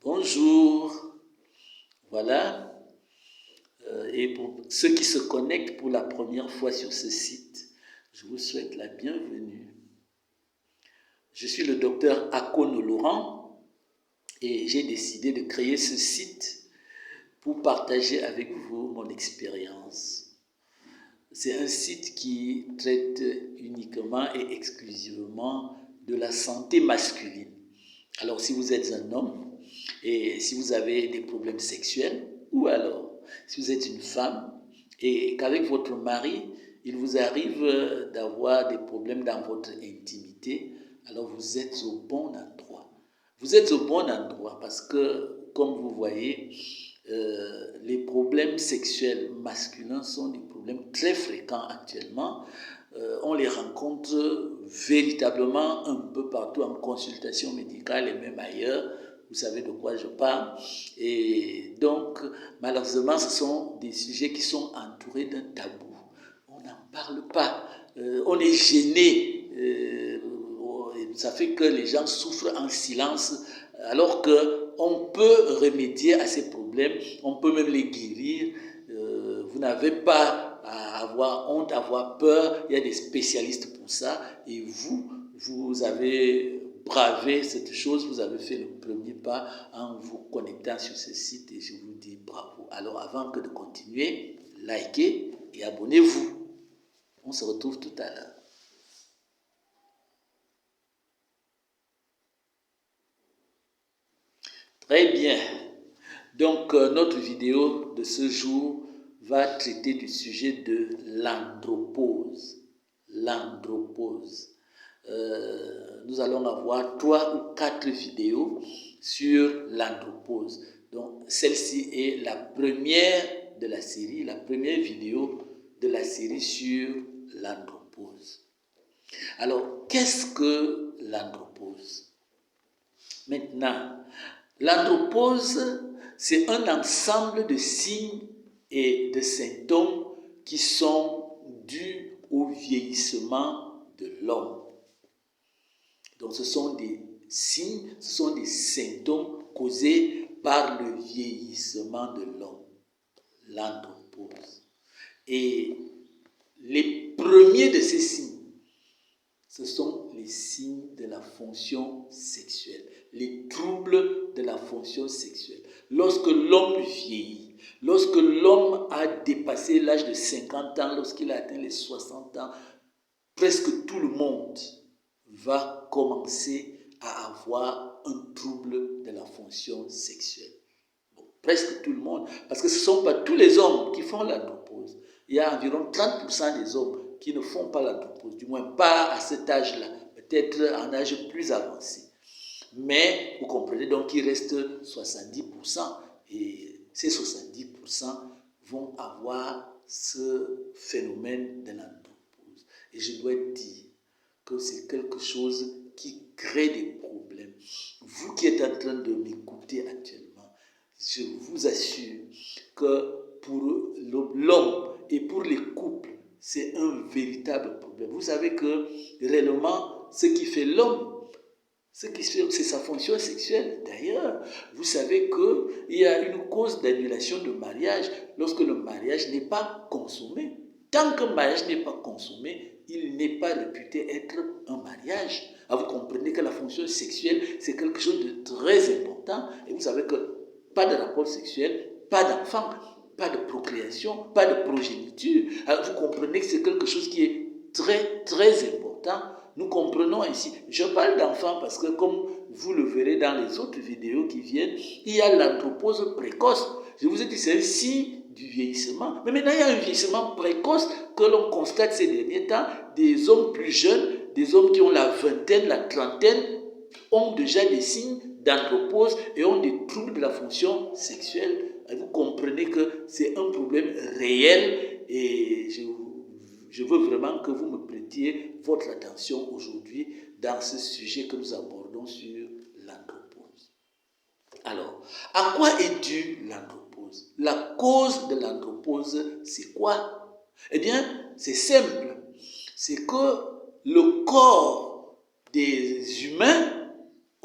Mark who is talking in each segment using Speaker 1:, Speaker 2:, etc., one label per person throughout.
Speaker 1: Bonjour, voilà. Et pour ceux qui se connectent pour la première fois sur ce site, je vous souhaite la bienvenue. Je suis le docteur Akono Laurent et j'ai décidé de créer ce site pour partager avec vous mon expérience. C'est un site qui traite uniquement et exclusivement de la santé masculine. Alors si vous êtes un homme et si vous avez des problèmes sexuels, ou alors si vous êtes une femme et qu'avec votre mari, il vous arrive d'avoir des problèmes dans votre intimité, alors vous êtes au bon endroit. Vous êtes au bon endroit parce que, comme vous voyez, les problèmes sexuels masculins sont des problèmes très fréquents actuellement. On les rencontre véritablement un peu partout en consultation médicale et même ailleurs. Vous savez de quoi je parle. Et donc, malheureusement, ce sont des sujets qui sont entourés d'un tabou. On n'en parle pas. On est gêné. Ça fait que les gens souffrent en silence, alors qu'on peut remédier à ces problèmes, on peut même les guérir. Vous n'avez pas à avoir honte, à avoir peur. Il y a des spécialistes pour ça. Et vous avez bravé cette chose, vous avez fait le premier pas en vous connectant sur ce site et je vous dis bravo. Alors avant que de continuer, likez et abonnez-vous. On se retrouve tout à l'heure. Très bien. Donc notre vidéo de ce jour va traiter du sujet de l'andropause. L'andropause. Nous allons avoir 3 ou 4 vidéos sur l'andropause. Donc, celle-ci est la première de la série, la première vidéo de la série sur l'andropause. Alors, qu'est-ce que l'andropause? Maintenant, l'andropause, c'est un ensemble de signes et de symptômes qui sont dus au vieillissement de l'homme. Donc ce sont des signes, ce sont des symptômes causés par le vieillissement de l'homme, l'andropause. Et les premiers de ces signes, ce sont les signes de la fonction sexuelle, les troubles de la fonction sexuelle. Lorsque l'homme vieillit, lorsque l'homme a dépassé l'âge de 50 ans, lorsqu'il a atteint les 60 ans, presque tout le monde va commencer à avoir un trouble de la fonction sexuelle. Bon, presque tout le monde, parce que ce ne sont pas tous les hommes qui font l'andropause. Il y a environ 30% des hommes qui ne font pas l'andropause, du moins pas à cet âge-là, peut-être à un âge plus avancé. Mais vous comprenez donc qu'il reste 70%, et ces 70% vont avoir ce phénomène de l'andropause. Et je dois dire que c'est quelque chose qui crée des problèmes. Vous qui êtes en train de m'écouter actuellement, je vous assure que pour l'homme et pour les couples, c'est un véritable problème. Vous savez que réellement, ce qui fait l'homme, c'est sa fonction sexuelle. D'ailleurs, vous savez qu'il y a une cause d'annulation de mariage lorsque le mariage n'est pas consommé. Tant qu'un mariage n'est pas consommé, il n'est pas réputé être un mariage. Vous comprenez que la fonction sexuelle, c'est quelque chose de très important. Et vous savez que pas de rapport sexuel, pas d'enfant, pas de procréation, pas de progéniture. Vous comprenez que c'est quelque chose qui est très, très important. Nous comprenons ainsi. Je parle d'enfants parce que, comme vous le verrez dans les autres vidéos qui viennent, il y a l'andropause précoce. Je vous ai dit, c'est un signe du vieillissement. Mais maintenant, il y a un vieillissement précoce que l'on constate ces derniers temps. Des hommes plus jeunes, des hommes qui ont la vingtaine, la trentaine, ont déjà des signes d'andropause et ont des troubles de la fonction sexuelle. Et vous comprenez que c'est un problème réel et je veux vraiment que vous me prêtiez votre attention aujourd'hui dans ce sujet que nous abordons sur l'andropause. Alors, à quoi est due l'andropause? La cause de l'andropause, c'est quoi? Eh bien, c'est simple. C'est que le corps des humains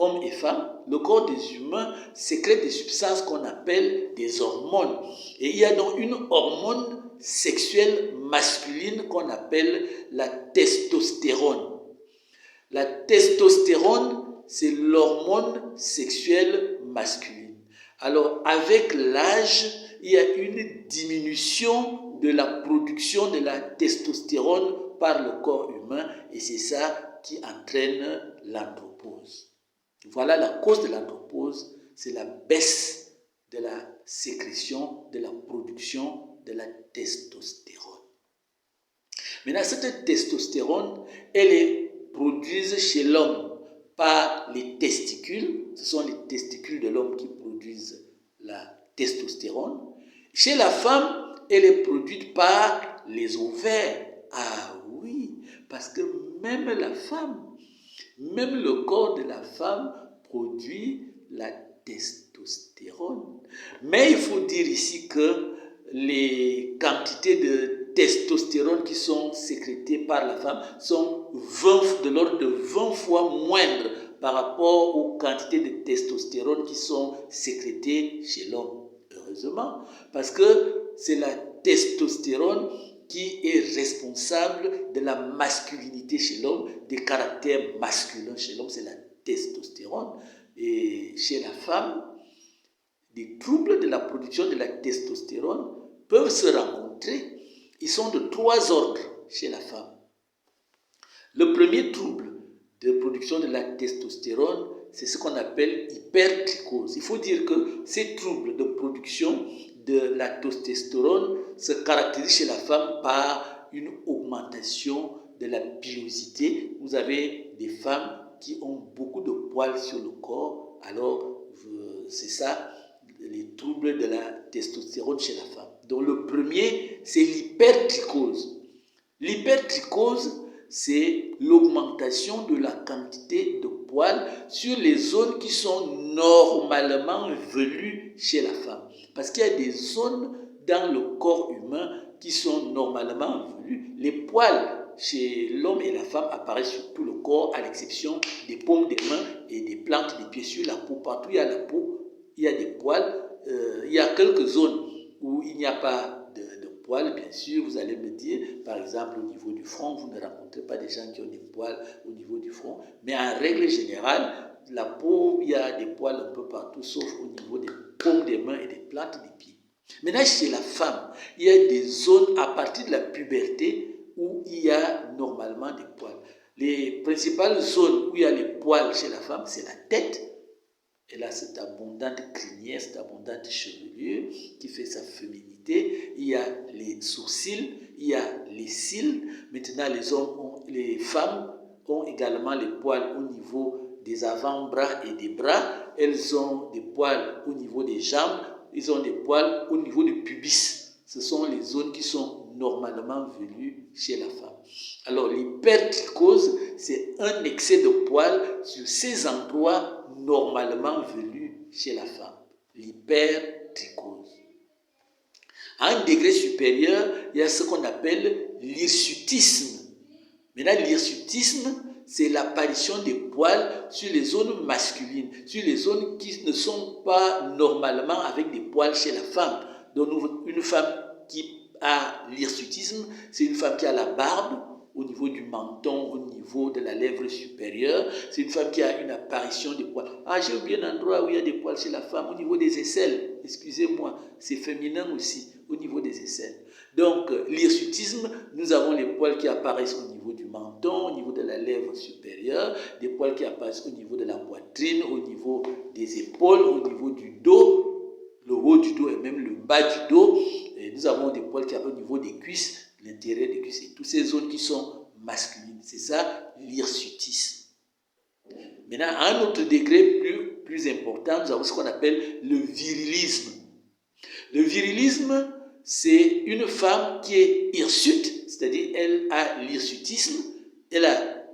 Speaker 1: hommes et femmes, le corps des humains sécrète des substances qu'on appelle des hormones. Et il y a donc une hormone sexuelle masculine qu'on appelle la testostérone. La testostérone, c'est l'hormone sexuelle masculine. Alors, avec l'âge, il y a une diminution de la production de la testostérone par le corps humain et c'est ça qui entraîne l'andropause. Voilà la cause de l'andropause, c'est la baisse de la sécrétion, de la production de la testostérone. Maintenant, cette testostérone, elle est produite chez l'homme par les testicules. Ce sont les testicules de l'homme qui produisent la testostérone. Chez la femme, elle est produite par les ovaires. Ah oui, parce que même la femme, même le corps de la femme produit la testostérone. Mais il faut dire ici que les quantités de testostérone qui sont sécrétées par la femme sont de l'ordre de 20 fois moindres par rapport aux quantités de testostérone qui sont sécrétées chez l'homme. Heureusement, parce que c'est la testostérone qui est responsable de la masculinité chez l'homme, des caractères masculins chez l'homme, c'est la testostérone. Et chez la femme, des troubles de la production de la testostérone peuvent se rencontrer. Ils sont de 3 ordres chez la femme. Le premier trouble de production de la testostérone, c'est ce qu'on appelle hypertrichose. Il faut dire que ces troubles de production de la testostérone se caractérisent chez la femme par une augmentation de la pilosité. Vous avez des femmes qui ont beaucoup de poils sur le corps, alors c'est ça, les troubles de la testostérone chez la femme. Donc le premier, c'est l'hypertrichose. L'hypertrichose, c'est l'augmentation de la quantité de poils sur les zones qui sont normalement velues chez la femme. Parce qu'il y a des zones dans le corps humain qui sont normalement velues. Les poils chez l'homme et la femme apparaissent sur tout le corps, à l'exception des paumes des mains et des plantes des pieds. Sur la peau, partout il y a la peau, il y a des poils. Il y a quelques zones où il n'y a pas de poils, bien sûr, vous allez me dire, par exemple au niveau du front, vous ne rencontrez pas des gens qui ont des poils au niveau du front, mais en règle générale, la peau, il y a des poils un peu partout, sauf au niveau des paumes des mains et des plantes des pieds. Maintenant, chez la femme, il y a des zones à partir de la puberté où il y a normalement des poils. Les principales zones où il y a les poils chez la femme, c'est la tête. Elle a cette abondante crinière, cette abondante chevelure qui fait sa féminité. Il y a les sourcils, il y a les cils. Maintenant, les femmes ont également les poils au niveau des avant-bras et des bras. Elles ont des poils au niveau des jambes. Ils ont des poils au niveau du pubis. Ce sont les zones qui sont normalement velues chez la femme. Alors, l'hypertrichose, c'est un excès de poils sur ces endroits normalement velus chez la femme. L'hypertrichose. À un degré supérieur, il y a ce qu'on appelle l'hirsutisme. Maintenant, l'hirsutisme, c'est l'apparition des poils sur les zones masculines, sur les zones qui ne sont pas normalement avec des poils chez la femme. Donc, une femme qui a l'hirsutisme, c'est une femme qui a la barbe au niveau du menton, au niveau de la lèvre supérieure. C'est une femme qui a une apparition des poils. Ah, j'ai oublié un endroit où il y a des poils chez la femme, au niveau des aisselles. Excusez-moi, c'est féminin aussi, au niveau des aisselles. Donc, l'hirsutisme, nous avons les poils qui apparaissent au niveau du menton, au niveau de la lèvre supérieure, des poils qui apparaissent au niveau de la poitrine, au niveau des épaules, au niveau du dos, le haut du dos et même le bas du dos. Et nous avons des poils qui apparaissent au niveau des cuisses, l'intérieur des cuisses, et toutes ces zones qui sont masculines. C'est ça, l'hirsutisme. Maintenant, à un autre degré plus important, nous avons ce qu'on appelle le virilisme. Le virilisme, c'est une femme qui est hirsute, c'est-à-dire elle a l'hirsutisme, elle a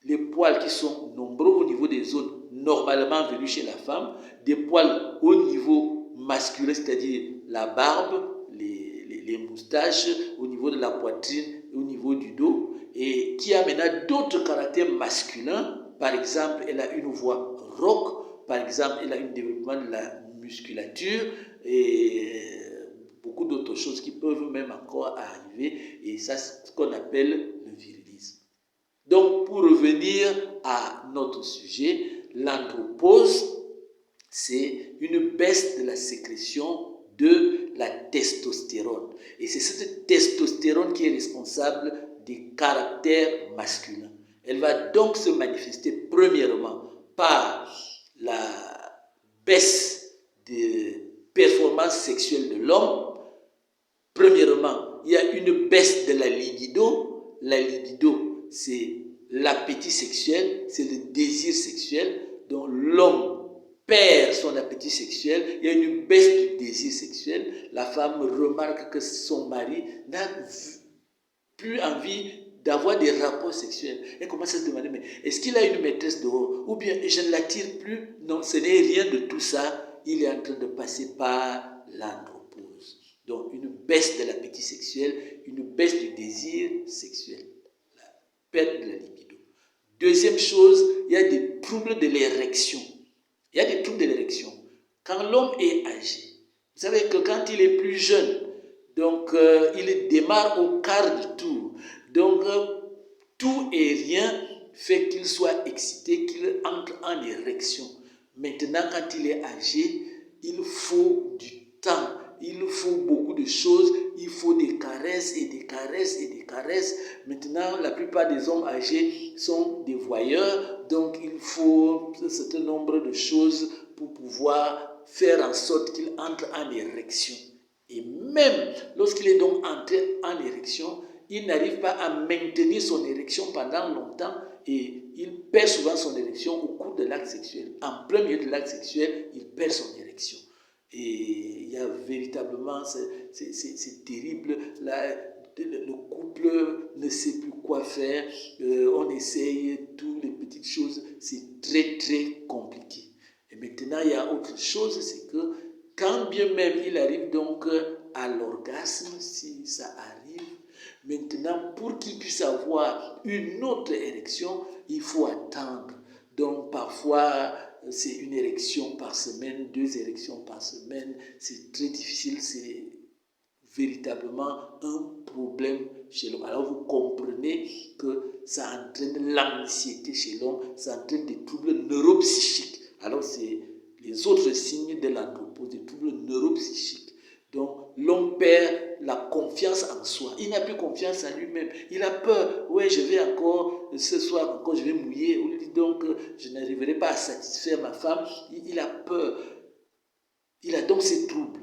Speaker 1: les poils qui sont nombreux au niveau des zones normalement venues chez la femme, des poils au niveau masculin, c'est-à-dire la barbe, les moustaches, au niveau de la poitrine, au niveau du dos, et qui a maintenant d'autres caractères masculins, par exemple, elle a une voix rauque, par exemple, elle a un développement de la musculature et beaucoup d'autres choses qui peuvent même encore arriver, et ça c'est ce qu'on appelle le virilisme. Donc, pour revenir à notre sujet, l'andropause, c'est une baisse de la sécrétion de la testostérone. Et c'est cette testostérone qui est responsable des caractères masculins. Elle va donc se manifester premièrement par la baisse de performance sexuelle de l'homme. Premièrement, il y a une baisse de la libido. La libido, c'est l'appétit sexuel, c'est le désir sexuel. Donc l'homme perd son appétit sexuel, il y a une baisse du désir sexuel. La femme remarque que son mari n'a plus envie d'avoir des rapports sexuels. Elle commence à se demander, mais est-ce qu'il a une maîtresse dehors? Ou bien je ne l'attire plus? Non, ce n'est rien de tout ça. Il est en train de passer par l'andropause. Donc une baisse de l'appétit sexuel, une baisse du désir sexuel, la perte de la libido. Deuxième chose, il y a des troubles de l'érection. Il y a des troubles de l'érection. Quand l'homme est âgé, vous savez que quand il est plus jeune, donc il démarre au quart du tour. Donc tout et rien fait qu'il soit excité, qu'il entre en érection. Maintenant, quand il est âgé, il faut du temps, il faut beaucoup de choses, il faut des caresses et des caresses et des caresses. Maintenant, la plupart des hommes âgés sont des voyeurs, donc il faut un certain nombre de choses pour pouvoir faire en sorte qu'il entre en érection. Et même lorsqu'il est donc entré en érection, il n'arrive pas à maintenir son érection pendant longtemps et il perd souvent son érection au cours de l'acte sexuel. En plein milieu de l'acte sexuel, il perd son érection. Et il y a véritablement, c'est terrible, là, le couple ne sait plus quoi faire, on essaye toutes les petites choses, c'est très très compliqué. Et maintenant, il y a autre chose, c'est que quand bien même il arrive donc à l'orgasme, si ça arrive, maintenant, pour qu'il puisse avoir une autre érection, il faut attendre. Donc, parfois, c'est une érection par semaine, 2 érections par semaine. C'est très difficile, c'est véritablement un problème chez l'homme. Alors, vous comprenez que ça entraîne l'anxiété chez l'homme, ça entraîne des troubles neuropsychiques. Alors, c'est les autres signes de l'andropause, des troubles neuropsychiques. Donc, l'homme perd la confiance en soi. Il n'a plus confiance en lui-même. Il a peur. Ouais, je vais encore, ce soir encore, je vais mouiller. On lui dit donc, je n'arriverai pas à satisfaire ma femme. Il a peur. Il a donc ces troubles.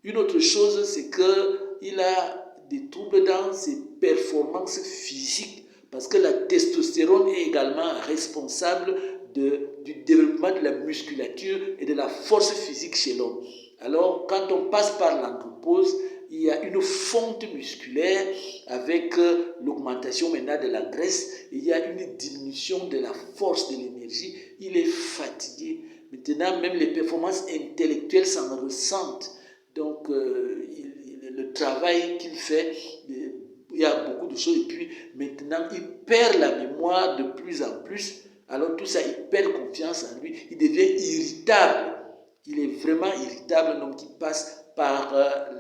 Speaker 1: Une autre chose, c'est qu'il a des troubles dans ses performances physiques. Parce que la testostérone est également responsable du développement de la musculature et de la force physique chez l'homme. Alors, quand on passe par l'andropause, il y a une fonte musculaire avec l'augmentation maintenant de la graisse. Il y a une diminution de la force, de l'énergie. Il est fatigué. Maintenant, même les performances intellectuelles s'en ressentent. Donc, le travail qu'il fait, il y a beaucoup de choses. Et puis, maintenant, il perd la mémoire de plus en plus. Alors, tout ça, il perd confiance en lui. Il devient irritable. Il est vraiment irritable, donc il passe par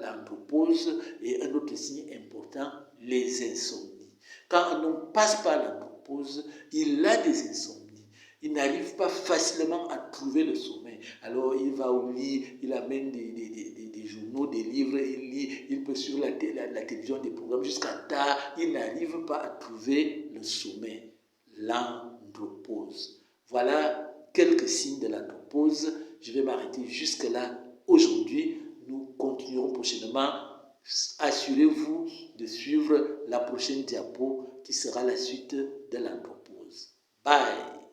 Speaker 1: l'andropause. Et un autre signe important, les insomnies. Quand un homme passe par l'andropause, il a des insomnies. Il n'arrive pas facilement à trouver le sommeil. Alors il va au lit, il amène des journaux, des livres, il lit, il peut sur la télévision des programmes jusqu'à tard. Il n'arrive pas à trouver le sommeil. L'andropause. Voilà quelques signes de l'andropause. Je vais m'arrêter jusque là aujourd'hui. Nous continuerons prochainement. Assurez-vous de suivre la prochaine diapo qui sera la suite de l'andropause. Bye!